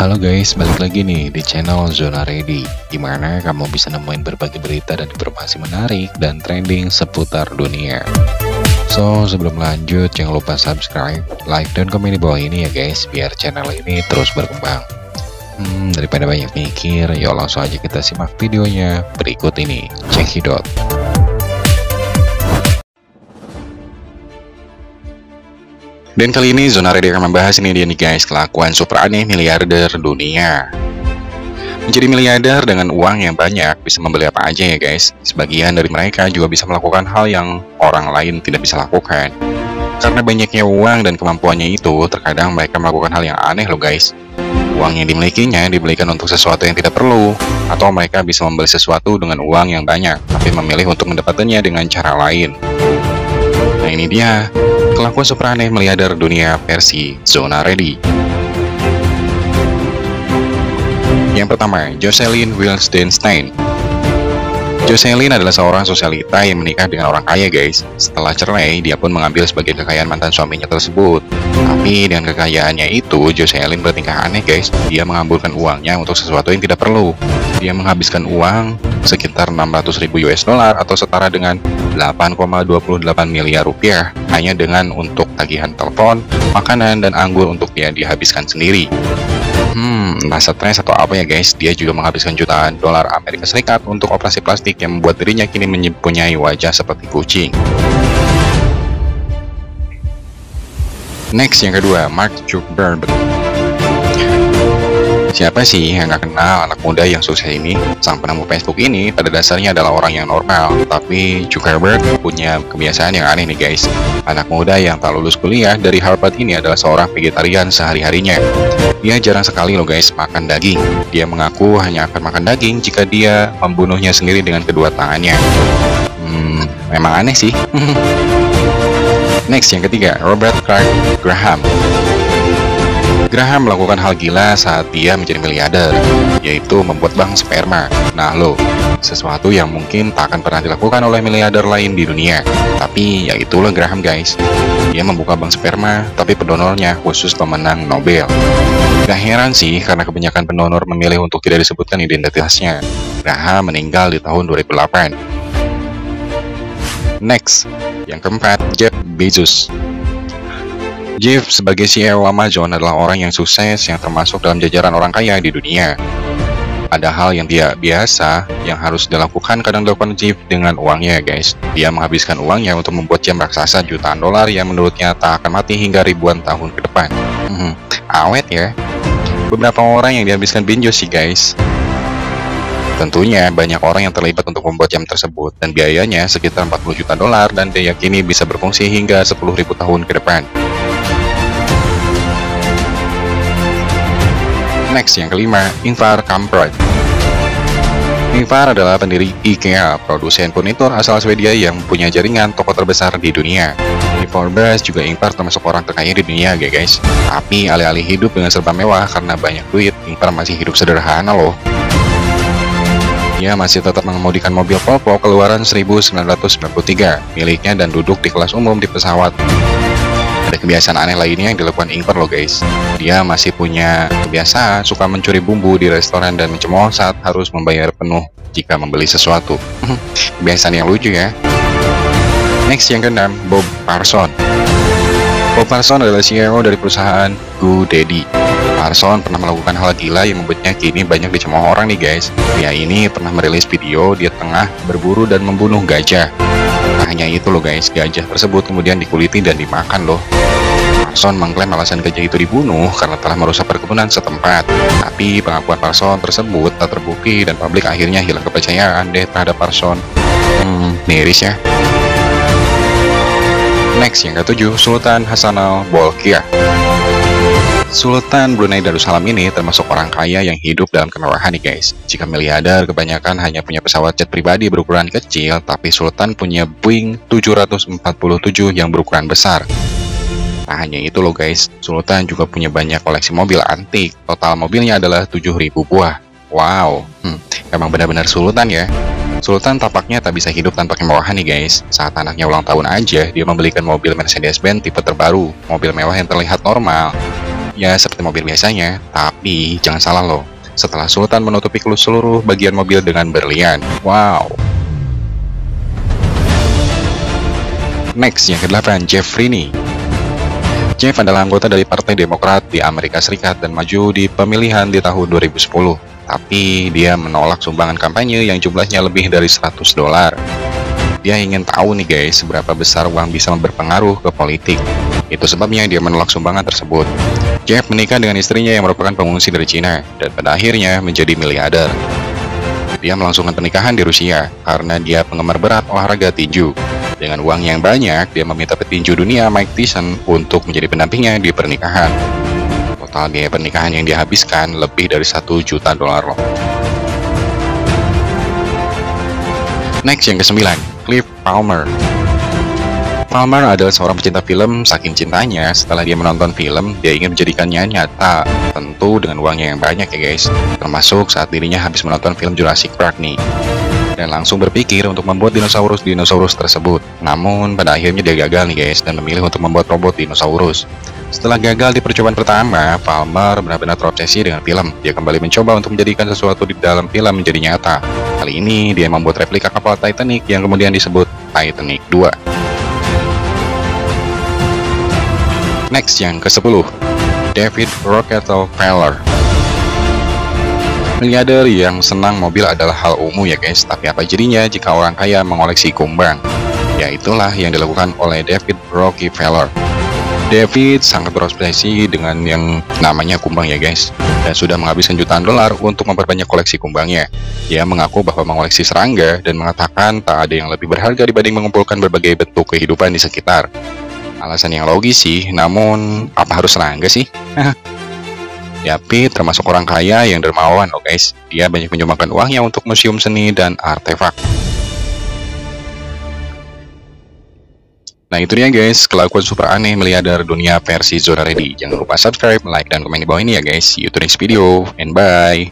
Halo guys, balik lagi nih di channel Zona Ready, dimana kamu bisa nemuin berbagai berita dan informasi menarik dan trending seputar dunia. So, sebelum lanjut, jangan lupa subscribe, like, dan komen di bawah ini ya guys, biar channel ini terus berkembang. Daripada banyak mikir, yuk langsung aja kita simak videonya berikut ini. Cekidot. Dan kali ini Zona Ready akan membahas ini dia nih guys, kelakuan super aneh miliarder dunia. Menjadi miliarder dengan uang yang banyak bisa membeli apa aja ya guys. Sebagian dari mereka juga bisa melakukan hal yang orang lain tidak bisa lakukan. Karena banyaknya uang dan kemampuannya itu, terkadang mereka melakukan hal yang aneh loh guys. Uang yang dimilikinya dibelikan untuk sesuatu yang tidak perlu, atau mereka bisa membeli sesuatu dengan uang yang banyak, tapi memilih untuk mendapatkannya dengan cara lain. Nah ini dia, kelakuan super aneh miliarder dunia versi Zona Ready. Yang pertama, Jocelyn Wildenstein. Jocelyn adalah seorang sosialita yang menikah dengan orang kaya guys. Setelah cerai, dia pun mengambil sebagian kekayaan mantan suaminya tersebut. Tapi dengan kekayaannya itu, Jocelyn bertingkah aneh guys. Dia mengamburkan uangnya untuk sesuatu yang tidak perlu. Dia menghabiskan uang sekitar 600.000 US dollar atau setara dengan 8,28 miliar rupiah hanya dengan untuk tagihan telepon, makanan, dan anggur untuk dia dihabiskan sendiri. Entah stres atau apa ya guys, dia juga menghabiskan jutaan dolar Amerika Serikat untuk operasi plastik yang membuat dirinya kini mempunyai wajah seperti kucing. Next, yang kedua, Mark Zuckerberg. Siapa sih yang gak kenal anak muda yang sukses ini? Sang penemu Facebook ini pada dasarnya adalah orang yang normal, tapi Zuckerberg punya kebiasaan yang aneh nih guys. Anak muda yang tak lulus kuliah dari Harvard ini adalah seorang vegetarian sehari-harinya. Dia jarang sekali loh guys makan daging. Dia mengaku hanya akan makan daging jika dia membunuhnya sendiri dengan kedua tangannya. Memang aneh sih. Next, yang ketiga, Robert Clark Graham. Graham melakukan hal gila saat dia menjadi miliarder, yaitu membuat bank sperma. Nah lo, sesuatu yang mungkin tak akan pernah dilakukan oleh miliarder lain di dunia. Tapi ya itulah Graham guys. Dia membuka bank sperma, tapi pendonornya khusus pemenang Nobel. Gak heran sih karena kebanyakan pendonor memilih untuk tidak disebutkan identitasnya. Graham meninggal di tahun 2008. Next, yang keempat, Jeff Bezos. Jeff sebagai CEO Amazon adalah orang yang sukses yang termasuk dalam jajaran orang kaya di dunia. Ada hal yang tidak biasa yang harus dilakukan kadang dilakukan Jeff dengan uangnya guys. Dia menghabiskan uangnya untuk membuat jam raksasa jutaan dolar yang menurutnya tak akan mati hingga ribuan tahun ke depan. Awet ya. Beberapa orang yang dihabiskan Bezos sih guys. Tentunya banyak orang yang terlibat untuk membuat jam tersebut dan biayanya sekitar 40 juta dolar dan diyakini bisa berfungsi hingga 10.000 tahun ke depan. Next, yang kelima, Ingvar Kamprad. Ingvar adalah pendiri IKEA, produsen furnitur asal Swedia yang punya jaringan toko terbesar di dunia. Di Forbes juga Ingvar termasuk orang terkaya di dunia ya guys. Tapi alih-alih hidup dengan serba mewah karena banyak duit, Ingvar masih hidup sederhana loh. Dia masih tetap mengemudikan mobil Volvo keluaran 1993 miliknya dan duduk di kelas umum di pesawat. Ada kebiasaan aneh lainnya yang dilakukan Ingvar loh guys. Dia masih punya kebiasaan suka mencuri bumbu di restoran dan mencemooh saat harus membayar penuh jika membeli sesuatu. Kebiasaan yang lucu ya. Next, yang keenam, Bob Parsons. Bob Parsons adalah CEO dari perusahaan GoDaddy. Parsons pernah melakukan hal gila yang membuatnya kini banyak dicemooh orang nih guys. Dia ini pernah merilis video dia tengah berburu dan membunuh gajah. Nah, hanya itu loh guys, gajah tersebut kemudian dikuliti dan dimakan loh. Parsons mengklaim alasan gajah itu dibunuh karena telah merusak perkebunan setempat. Tapi pengakuan Parsons tersebut tak terbukti dan publik akhirnya hilang kepercayaan deh terhadap Parsons. Miris ya. Next, yang ketujuh, Sultan Hassanal Bolkiah. Sultan Brunei Darussalam ini termasuk orang kaya yang hidup dalam kemewahan nih guys. Jika miliarder kebanyakan hanya punya pesawat jet pribadi berukuran kecil, tapi Sultan punya Boeing 747 yang berukuran besar. Tak hanya itu loh guys, Sultan juga punya banyak koleksi mobil antik. Total mobilnya adalah 7.000 buah. Wow, emang benar-benar Sultan ya. Sultan tampaknya tak bisa hidup tanpa kemewahan nih guys. Saat anaknya ulang tahun aja, dia membelikan mobil Mercedes-Benz tipe terbaru, mobil mewah yang terlihat normal. Ya seperti mobil biasanya, tapi jangan salah loh. Setelah Sultan menutupi seluruh bagian mobil dengan berlian. Wow. Next, yang ke-8, Jeff Rini. Jeff adalah anggota dari Partai Demokrat di Amerika Serikat dan maju di pemilihan di tahun 2010. Tapi dia menolak sumbangan kampanye yang jumlahnya lebih dari $100. Dia ingin tahu nih guys, seberapa besar uang bisa berpengaruh ke politik. Itu sebabnya dia menolak sumbangan tersebut. Jeff menikah dengan istrinya yang merupakan pengungsi dari Cina, dan pada akhirnya menjadi miliarder. Dia melangsungkan pernikahan di Rusia, karena dia penggemar berat olahraga tinju. Dengan uang yang banyak, dia meminta petinju dunia Mike Tyson untuk menjadi pendampingnya di pernikahan. Total biaya pernikahan yang dihabiskan lebih dari $1 juta loh. Next, yang ke-9, Cliff Palmer. Palmer adalah seorang pecinta film. Saking cintanya, setelah dia menonton film, dia ingin menjadikannya nyata. Tentu dengan uangnya yang banyak ya guys. Termasuk saat dirinya habis menonton film Jurassic Park nih. Dan langsung berpikir untuk membuat dinosaurus tersebut. Namun pada akhirnya dia gagal nih guys, dan memilih untuk membuat robot dinosaurus. Setelah gagal di percobaan pertama, Palmer benar-benar terobsesi dengan film. Dia kembali mencoba untuk menjadikan sesuatu di dalam film menjadi nyata. Kali ini dia membuat replika kapal Titanic yang kemudian disebut Titanic 2. Next, yang ke-10, David Rockefeller. Miliarder yang senang mobil adalah hal umum ya guys, tapi apa jadinya jika orang kaya mengoleksi kumbang? Ya itulah yang dilakukan oleh David Rockefeller. David sangat berobsesi dengan yang namanya kumbang ya guys, dan sudah menghabiskan jutaan dolar untuk memperbanyak koleksi kumbangnya. Dia mengaku bahwa mengoleksi serangga dan mengatakan tak ada yang lebih berharga dibanding mengumpulkan berbagai bentuk kehidupan di sekitar. Alasan yang logis sih, namun apa harus serangga sih? David termasuk orang kaya yang dermawan loh guys. Dia banyak menyumbangkan uangnya untuk museum seni dan artefak. Nah itu dia guys, kelakuan super aneh miliarder dunia versi Zona Ready. Jangan lupa subscribe, like, dan komen di bawah ini ya guys. See you to next video, and bye.